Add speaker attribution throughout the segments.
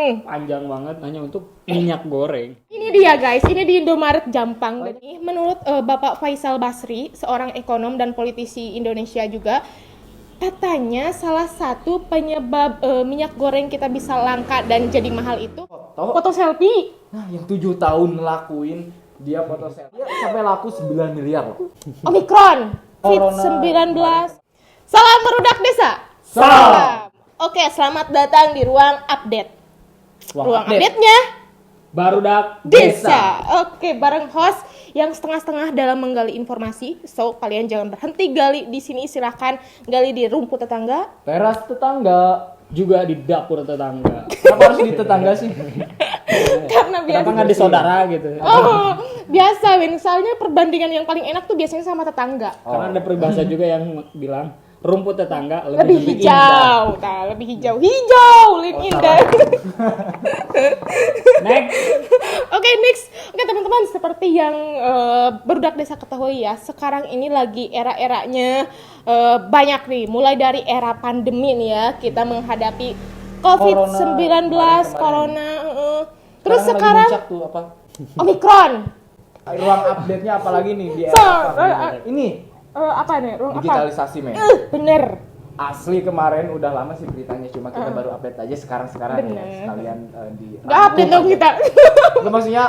Speaker 1: Panjang banget hanya untuk minyak goreng.
Speaker 2: Ini dia guys, ini di Indomaret Jampang. Dan ini menurut Bapak Faisal Basri, seorang ekonom dan politisi Indonesia juga, katanya salah satu penyebab minyak goreng kita bisa langka dan jadi mahal itu foto selfie.
Speaker 3: Nah, yang 7 tahun ngelakuin dia foto selfie sampai laku 9 miliar loh.
Speaker 2: Omikron, COVID-19. Salam merudak desa.
Speaker 3: Salam.
Speaker 2: Oke, selamat datang di ruang update. Ruang update-nya
Speaker 1: Barudak
Speaker 2: Desa. Oke, bareng host yang setengah-setengah dalam menggali informasi. So, kalian jangan berhenti gali di sini, silakan gali di rumput tetangga,
Speaker 3: Teras tetangga.
Speaker 1: juga di dapur tetangga.
Speaker 3: Kenapa harus di tetangga sih?
Speaker 2: karena biasa.
Speaker 1: Kenapa nggak di saudara gitu?
Speaker 2: Oh, biasa, misalnya perbandingan yang paling enak tuh biasanya sama tetangga.
Speaker 1: Karena ada peribahasa juga yang bilang rumput tetangga
Speaker 2: Lebih
Speaker 1: indah.
Speaker 2: hijau, nah, lebih hijau, lebih indah.
Speaker 1: Next.
Speaker 2: Oke, next. Oke, teman-teman, seperti yang Barudak Desa ketahui ya, sekarang ini lagi era-eranya banyak nih. Mulai dari era pandemi nih ya, kita menghadapi COVID-19, corona. Terus sekarang
Speaker 3: lagi muncak tuh apa?
Speaker 2: Omikron.
Speaker 3: Ruang update-nya apalagi nih di
Speaker 2: So,
Speaker 3: ini
Speaker 2: apa nih? Ruang apa?
Speaker 3: digitalisasi, men.
Speaker 2: Bener.
Speaker 3: Asli kemarin udah lama sih beritanya, cuma kita baru update aja sekarang ya,
Speaker 2: Bener.
Speaker 3: sekalian di
Speaker 2: Nggak update dong kita.
Speaker 3: Itu maksudnya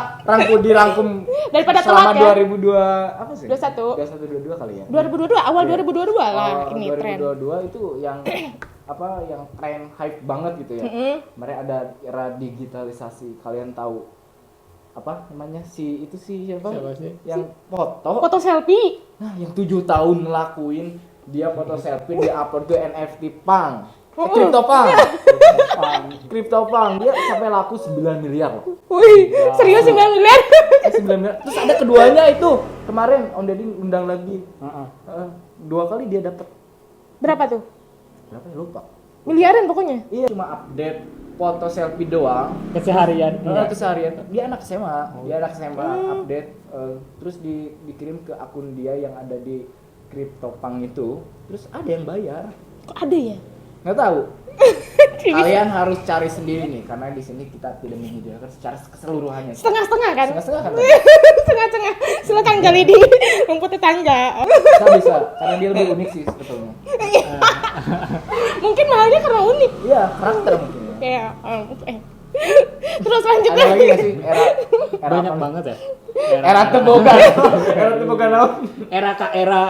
Speaker 3: dirangkum
Speaker 2: Daripada
Speaker 3: selama
Speaker 2: telat ya.
Speaker 3: 2002 apa sih?
Speaker 2: 21.
Speaker 3: 22 kali ya.
Speaker 2: 2022, awal
Speaker 3: Iya.
Speaker 2: 2022 lah ini
Speaker 3: 2022
Speaker 2: tren.
Speaker 3: itu yang yang tren hype banget gitu ya. Kemarin ada era digitalisasi. Kalian tahu apa namanya itu siapa
Speaker 1: sih?
Speaker 3: yang foto.
Speaker 2: Foto selfie.
Speaker 3: Nah, yang 7 tahun ngelakuin dia foto selfie, dia upload ke NFT Pang. CryptoPunk dia sampai laku 9 miliar loh.
Speaker 2: Wih, serius 9 miliar?
Speaker 3: 9 miliar. Terus ada keduanya itu. Kemarin Om Deddy undang lagi. Dua kali dia dapat.
Speaker 2: Berapa tuh?
Speaker 3: Berapa ya, lupa.
Speaker 2: Miliaran pokoknya.
Speaker 3: Iya, cuma update foto selfie doang.
Speaker 1: Keseharian.
Speaker 3: Keseharian. Dia anak SMA, update terus dikirim ke akun dia yang ada di CryptoPunk itu. Terus ada yang bayar.
Speaker 2: Kok ada ya?
Speaker 3: Nggak tahu. Kalian harus cari sendiri nih, karena di sini kita tidak menyediakan secara keseluruhannya.
Speaker 2: Setengah-setengah kan?
Speaker 3: Setengah-setengah kan?
Speaker 2: Setengah-setengah. Silakan gali di rumput tetangga.
Speaker 3: Bisa, karena dia lebih unik sih sebetulnya.
Speaker 2: Mungkin mahalnya karena unik.
Speaker 3: Iya, karakter mungkin ya.
Speaker 2: Kayak terus lanjut
Speaker 3: Ada lagi nggak sih era
Speaker 1: Banyak
Speaker 3: apa?
Speaker 1: banget ya.
Speaker 3: Era tebogan. Era tebogan apa?
Speaker 1: Era ke era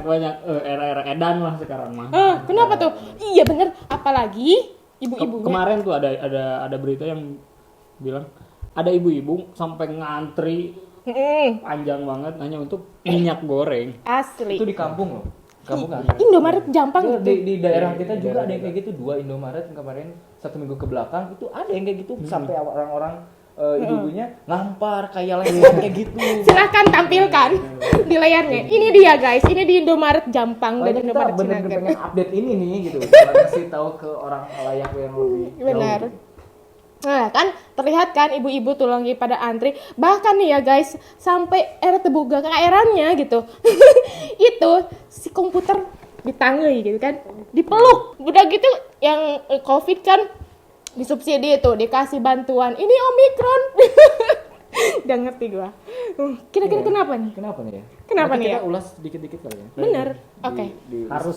Speaker 1: banyak era edan lah sekarang mah.
Speaker 2: Kenapa tuh? Iya bener, apalagi ibu-ibunya.
Speaker 1: Kemarin tuh ada berita yang bilang ada ibu-ibu sampai ngantri panjang banget hanya untuk minyak goreng.
Speaker 2: Asli.
Speaker 3: Itu di kampung loh. Kampung kan?
Speaker 2: Indomaret Jampang
Speaker 3: Iya,
Speaker 2: gitu.
Speaker 3: di daerah kita juga ada yang kayak gitu, 2 Indomaret kemarin 1 minggu ke belakang itu ada yang kayak gitu sampai orang-orang ibu-ibunya ngampar kayak lewat kayak gitu.
Speaker 2: Silahkan tampilkan di layarnya. Ini dia guys, ini di Indomaret Jampang dan
Speaker 3: Kita
Speaker 2: Indomaret
Speaker 3: bener-bener
Speaker 2: Cinaga.
Speaker 3: pengen update ini nih gitu. Kasih tahu ke orang layak yang lebih
Speaker 2: Benar.
Speaker 3: jauh.
Speaker 2: Nah kan terlihat kan ibu-ibu tuh lagi pada antri. Bahkan nih ya guys, sampai era teboga keairannya gitu. Itu si komputer ditangui gitu kan, dipeluk. Udah gitu yang COVID kan disubsidi itu, dikasih bantuan. Ini Omikron. Gak ngerti gua. Kira-kira kenapa nih?
Speaker 3: Kenapa nih ya?
Speaker 2: Kenapa
Speaker 3: Nanti
Speaker 2: nih ya?
Speaker 3: kita ulas dikit-dikit kali ya.
Speaker 2: Bener. Oke.
Speaker 1: Harus.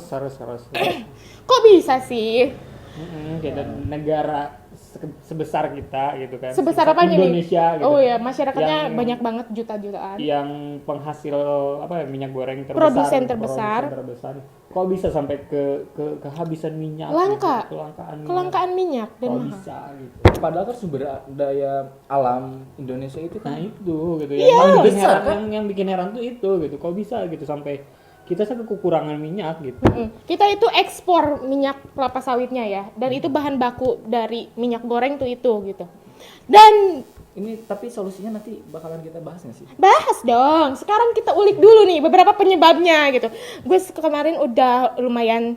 Speaker 2: Kok bisa sih?
Speaker 1: Kita negara sebesar kita gitu kan.
Speaker 2: Sebesar apa nih?
Speaker 1: Indonesia gitu.
Speaker 2: Oh ya, masyarakatnya
Speaker 1: Yang-
Speaker 2: banyak banget juta-jutaan.
Speaker 1: Yang penghasil minyak goreng terbesar,
Speaker 2: Produsen terbesar.
Speaker 1: Kok bisa sampai ke kehabisan minyak?
Speaker 2: Langka.
Speaker 1: Gitu,
Speaker 2: Kelangkaan minyak dan
Speaker 1: Kok
Speaker 2: mahal.
Speaker 1: bisa gitu.
Speaker 3: Padahal kan sumber daya alam Indonesia itu
Speaker 1: Nah
Speaker 3: kan
Speaker 1: itu gitu
Speaker 2: Iya.
Speaker 1: yang bikin
Speaker 3: Besar,
Speaker 1: heran,
Speaker 3: kan?
Speaker 1: yang bikin heran tuh itu gitu. Kok bisa gitu sampai kita sampai kekurangan minyak gitu.
Speaker 2: Kita itu ekspor minyak kelapa sawitnya ya, dan itu bahan baku dari minyak goreng tuh itu gitu. Dan
Speaker 3: ini, tapi solusinya nanti bakalan kita bahas nggak sih?
Speaker 2: bahas dong. Sekarang kita ulik dulu nih beberapa penyebabnya gitu. Gue kemarin udah lumayan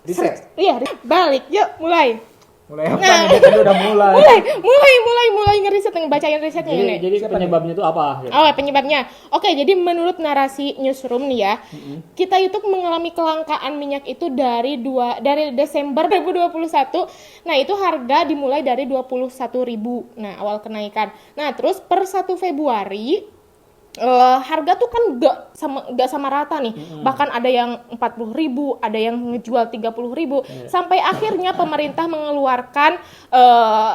Speaker 3: Riset.
Speaker 2: Iya, balik. Yuk, mulai.
Speaker 3: Mulai apa nih? Tadi udah mulai.
Speaker 2: mulai ngeriset, bacain risetnya ini.
Speaker 1: Jadi penyebabnya itu apa?
Speaker 2: Oh, penyebabnya. Oke, jadi menurut narasi newsroom nih ya, kita itu mengalami kelangkaan minyak itu dari Desember 2021. Nah, itu harga dimulai dari 21.000. Nah, awal kenaikan. Nah, terus per 1 Februari harga tuh kan gak sama rata nih. Bahkan ada yang 40.000, ada yang ngejual 30.000. Sampai akhirnya pemerintah mengeluarkan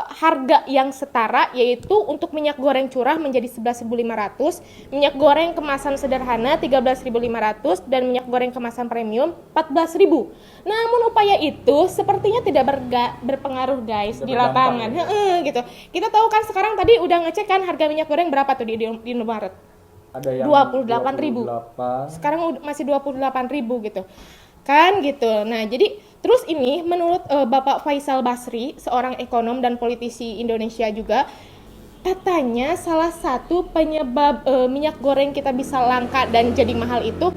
Speaker 2: harga yang setara, yaitu untuk minyak goreng curah menjadi 11.500, minyak goreng kemasan sederhana 13.500, dan minyak goreng kemasan premium 14.000. Namun upaya itu sepertinya tidak berpengaruh guys di lapangan. Gitu. Kita tahu kan sekarang tadi udah ngecek kan harga minyak goreng berapa tuh di Indomaret?
Speaker 3: Ada yang
Speaker 2: 28.000. Sekarang masih 28.000 gitu. Kan gitu. Nah, jadi terus ini menurut Bapak Faisal Basri, seorang ekonom dan politisi Indonesia juga, katanya salah satu penyebab minyak goreng kita bisa langka dan jadi mahal itu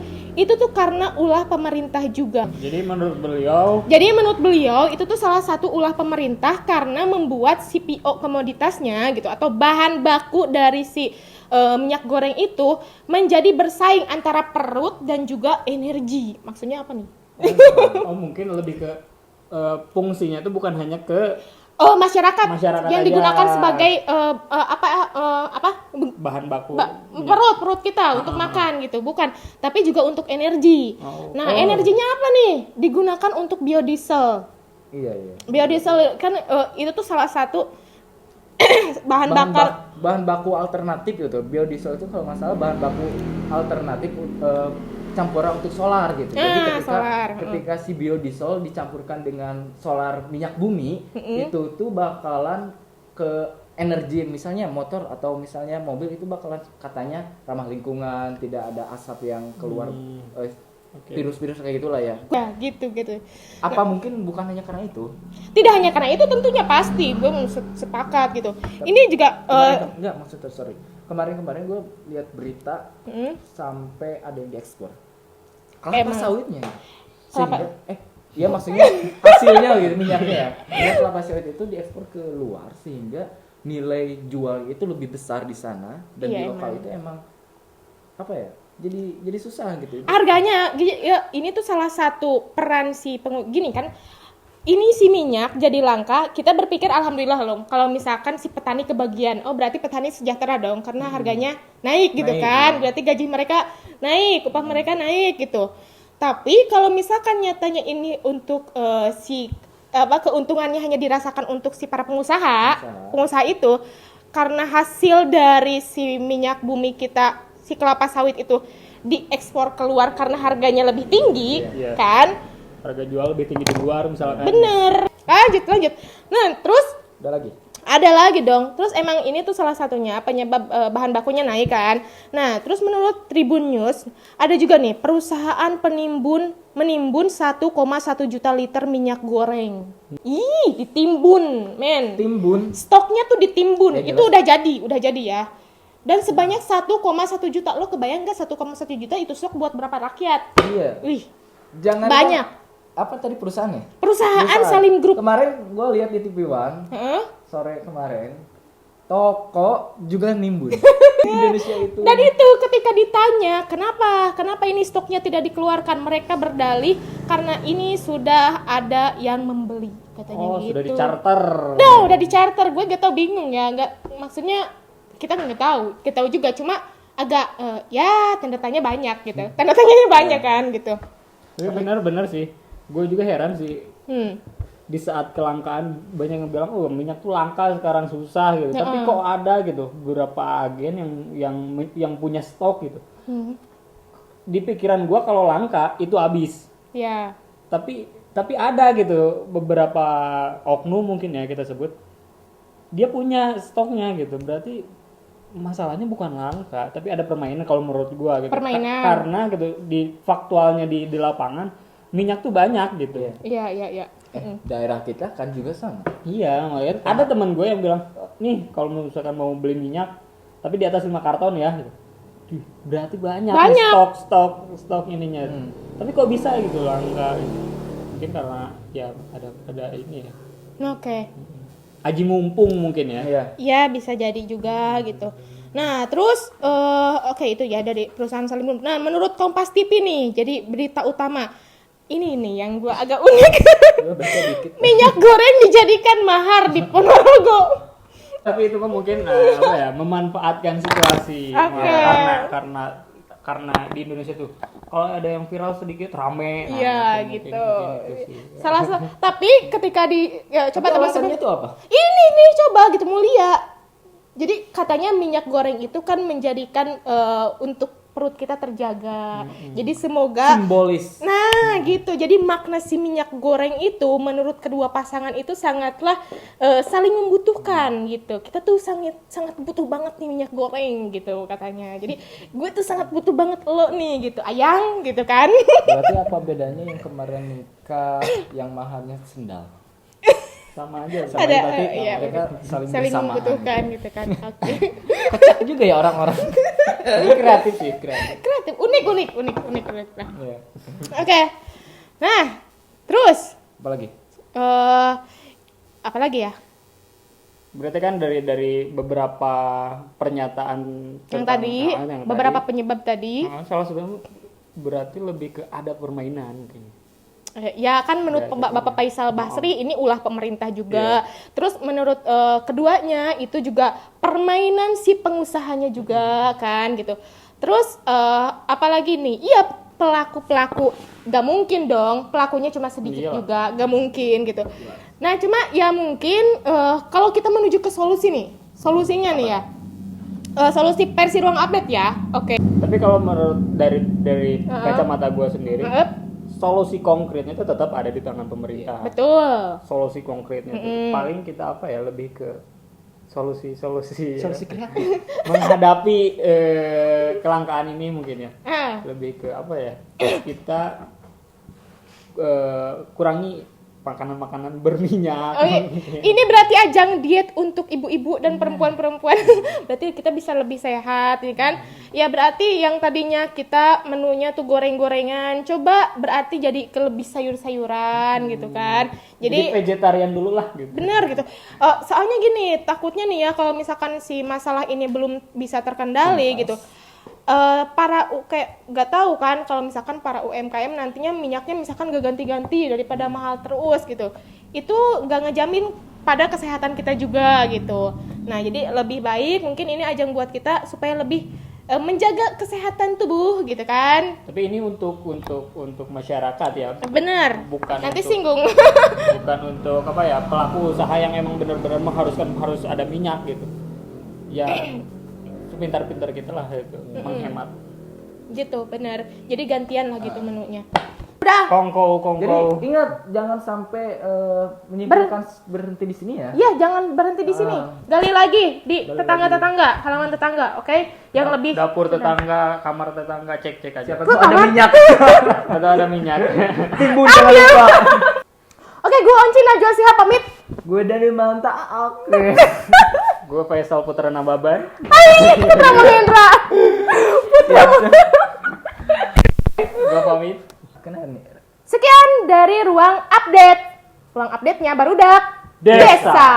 Speaker 2: tuh karena ulah pemerintah juga.
Speaker 1: Jadi menurut beliau
Speaker 2: itu tuh salah satu ulah pemerintah karena membuat CPO komoditasnya gitu, atau bahan baku dari si minyak goreng itu menjadi bersaing antara perut dan juga energi. Maksudnya apa nih?
Speaker 1: Mungkin lebih ke fungsinya itu bukan hanya ke
Speaker 2: masyarakat yang
Speaker 1: aja.
Speaker 2: Digunakan sebagai
Speaker 1: bahan baku
Speaker 2: perut kita untuk makan gitu, bukan, tapi juga untuk energi. Energinya apa nih? Digunakan untuk biodiesel.
Speaker 3: Iya.
Speaker 2: Biodiesel kan itu tuh salah satu bahan
Speaker 3: baku alternatif gitu. Biodiesel itu kalau nggak salah bahan baku alternatif campuran untuk solar gitu. Jadi ketika si biodiesel dicampurkan dengan solar minyak bumi, itu tuh bakalan ke energi, misalnya motor atau misalnya mobil itu bakalan katanya ramah lingkungan, tidak ada asap yang keluar, virus-virus kayak gitulah ya.
Speaker 2: Ya, gitu.
Speaker 3: Apa mungkin bukan hanya karena itu?
Speaker 2: Tidak hanya karena itu, tentunya pasti gue sepakat gitu. Ini juga
Speaker 3: sorry. Kemarin gue lihat berita sampai ada yang diekspor kelapa sawitnya. Sehingga maksudnya hasilnya gitu, minyaknya ya. Minyak kelapa sawit itu diekspor ke luar sehingga nilai jual itu lebih besar di sana, dan di lokal itu emang apa ya? Jadi susah gitu.
Speaker 2: Harganya ya, ini tuh salah satu peran si gini kan. Ini si minyak jadi langka, kita berpikir alhamdulillah loh. Kalau misalkan si petani kebagian, berarti petani sejahtera dong karena harganya naik gitu kan. Berarti gaji mereka naik, upah mereka naik gitu. Tapi kalau misalkan nyatanya ini untuk keuntungannya hanya dirasakan untuk si para pengusaha itu, karena hasil dari si minyak bumi kita, si kelapa sawit itu diekspor keluar karena harganya lebih tinggi, kan?
Speaker 1: Harga jual lebih tinggi di luar misalkan.
Speaker 2: Bener. Lanjut. Nah, terus ada lagi dong. Terus emang ini tuh salah satunya penyebab bahan bakunya naik kan. Nah, terus menurut Tribun News ada juga nih perusahaan menimbun 1,1 juta liter minyak goreng. Ditimbun, men.
Speaker 3: Timbun.
Speaker 2: Stoknya tuh ditimbun.
Speaker 3: Ya,
Speaker 2: itu udah jadi ya. Dan sebanyak 1,1 juta. Lo kebayang gak 1,1 juta itu stok buat berapa rakyat?
Speaker 3: Iya.
Speaker 2: Jangan banyak.
Speaker 3: Apa tadi perusahaannya?
Speaker 2: Perusahaan Salim Group.
Speaker 3: Kemarin gue lihat di TV One, sore kemarin, toko juga nimbun di Indonesia itu.
Speaker 2: Dan itu ketika ditanya kenapa ini stoknya tidak dikeluarkan, mereka berdalih karena ini sudah ada yang membeli, katanya gitu.
Speaker 1: Sudah di-charter.
Speaker 2: Udah di-charter. Gue gak tau, bingung ya, maksudnya kita nggak tahu, kita tahu juga, cuma agak tanda tanya banyak gitu. Tanda tanyanya banyak kan gitu.
Speaker 1: Benar sih. Gue juga heran sih. Di saat kelangkaan banyak yang bilang minyak tuh langka sekarang, susah gitu. Tapi kok ada gitu beberapa agen yang punya stok gitu. Di pikiran gue kalau langka itu habis.
Speaker 2: Iya.
Speaker 1: Tapi ada gitu beberapa oknum mungkin ya kita sebut. Dia punya stoknya gitu. Berarti masalahnya bukan langka, tapi ada permainan kalau menurut gua gitu. Karena gitu di faktualnya di lapangan minyak tuh banyak gitu.
Speaker 2: Iya.
Speaker 3: Daerah kita kan juga sama.
Speaker 1: Iya, makanya ada teman gue yang bilang, "Nih, kalau misalkan mau beli minyak tapi di atas 5 karton ya." Gitu. Berarti banyak. Nih stok ininya. Tapi kok bisa gitu langka? Mungkin karena ya ada ini ya.
Speaker 2: Oke.
Speaker 1: Aji mumpung mungkin ya.
Speaker 3: Iya.
Speaker 2: Ya bisa jadi juga gitu. Nah terus oke itu ya dari perusahaan saling membutuhkan. Nah menurut Kompas TV nih, jadi berita utama ini nih yang gua agak unik.
Speaker 3: Gua baca dikit.
Speaker 2: Minyak goreng dijadikan mahar di Ponorogo.
Speaker 1: Tapi itu kan mungkin apa ya, memanfaatkan situasi.
Speaker 2: Oke.
Speaker 1: Ya, karena di Indonesia tuh kalau ada yang viral sedikit rame.
Speaker 2: Iya
Speaker 1: mungkin
Speaker 2: gitu.
Speaker 1: itu sih.
Speaker 2: Tapi ketika coba
Speaker 3: Tapi
Speaker 2: teman-teman
Speaker 3: alasannya itu apa?
Speaker 2: ini nih coba gitu mulia. Jadi katanya minyak goreng itu kan menjadikan untuk perut kita terjaga. Jadi semoga
Speaker 3: Simbolis.
Speaker 2: nah gitu. Jadi makna si minyak goreng itu menurut kedua pasangan itu sangatlah saling membutuhkan gitu. Kita tuh sangat butuh banget nih minyak goreng gitu katanya. Jadi gue tuh sangat butuh banget lo nih gitu. Ayang gitu kan.
Speaker 3: Berarti apa bedanya yang kemarin nikah yang maharnya sendal?
Speaker 1: Sama aja.
Speaker 2: Ada
Speaker 3: berarti
Speaker 2: iya,
Speaker 3: mereka saling
Speaker 2: saling
Speaker 3: bersamaan.
Speaker 2: membutuhkan gitu kan. Oke.
Speaker 3: Kocak juga ya orang-orang.
Speaker 1: Ini kreatif sih, kreatif.
Speaker 2: Kreatif, unik. Nah.
Speaker 3: Iya.
Speaker 2: Oke. Nah, terus
Speaker 3: Apa lagi?
Speaker 2: apa lagi ya?
Speaker 1: Berarti kan dari beberapa pernyataan
Speaker 2: Yang
Speaker 1: tentang
Speaker 2: tadi,
Speaker 1: yang
Speaker 2: beberapa
Speaker 1: tadi,
Speaker 2: penyebab tadi.
Speaker 1: salah satu berarti lebih ke ada permainan mungkin.
Speaker 2: Ya kan menurut
Speaker 1: Ya,
Speaker 2: Bapak Faisal Basri ini ulah pemerintah juga. Terus menurut keduanya itu juga permainan si pengusahanya juga kan gitu. Terus apalagi nih? Iya pelaku gak mungkin dong pelakunya cuma sedikit
Speaker 1: Iyalah.
Speaker 2: juga, gak mungkin gitu. Nah cuma ya mungkin kalau kita menuju ke solusi nih, solusinya nih ya. Solusi versi ruang update ya. Oke.
Speaker 1: Tapi kalau menurut dari kacamata gue sendiri, solusi konkretnya itu tetap ada di tangan pemerintah.
Speaker 2: Betul.
Speaker 1: Solusi konkretnya itu paling kita apa ya, lebih ke solusi
Speaker 3: kreatif.
Speaker 1: menghadapi kelangkaan ini mungkin ya.
Speaker 2: Lebih
Speaker 1: Lebih ke apa ya, kita kurangi makanan berminyak.
Speaker 2: Oh, ini berarti ajang diet untuk ibu-ibu dan perempuan-perempuan. Berarti kita bisa lebih sehat, ya kan? Ya berarti yang tadinya kita menunya tuh goreng-gorengan, coba berarti jadi ke lebih sayur-sayuran gitu kan.
Speaker 1: Jadi vegetarian dulu lah gitu.
Speaker 2: Bener gitu. Soalnya gini, takutnya nih ya kalau misalkan si masalah ini belum bisa terkendali gitu. Kayak nggak tahu kan kalau misalkan para UMKM nantinya minyaknya misalkan gak ganti-ganti daripada mahal terus gitu, itu nggak ngejamin pada kesehatan kita juga gitu. Nah jadi lebih baik mungkin ini ajang buat kita supaya lebih menjaga kesehatan tubuh gitu kan.
Speaker 1: Tapi ini untuk masyarakat ya.
Speaker 2: Bener.
Speaker 1: Bukan
Speaker 2: nanti
Speaker 1: untuk-
Speaker 2: singgung.
Speaker 1: Bukan untuk apa ya, pelaku usaha yang emang benar-benar harus ada minyak gitu. Ya pintar-pintar kita lah itu menghemat.
Speaker 2: Gitu bener. Jadi gantian lah gitu menunya. Udah.
Speaker 1: Kongko.
Speaker 3: Jadi ingat jangan sampai menyimpulkan berhenti di sini ya.
Speaker 2: Iya, jangan berhenti di sini. Gali lagi di tetangga-tetangga, halaman tetangga, oke? Yang lebih
Speaker 1: Dapur tetangga, kamar tetangga, cek aja.
Speaker 3: Siapa tahu ada minyak.
Speaker 1: Atau ada minyak.
Speaker 3: Timbun jangan lupa.
Speaker 2: Oke, gue Onci Najwa Shihab pamit.
Speaker 3: Gue dari Manta. Oke.
Speaker 1: Gue Faisal Putra Nababan.
Speaker 2: Putra Mahendra.
Speaker 1: Gue pamit.
Speaker 3: Kenapa nih?
Speaker 2: Sekian dari Ruang Update. Ruang update-nya barudak
Speaker 1: Desa.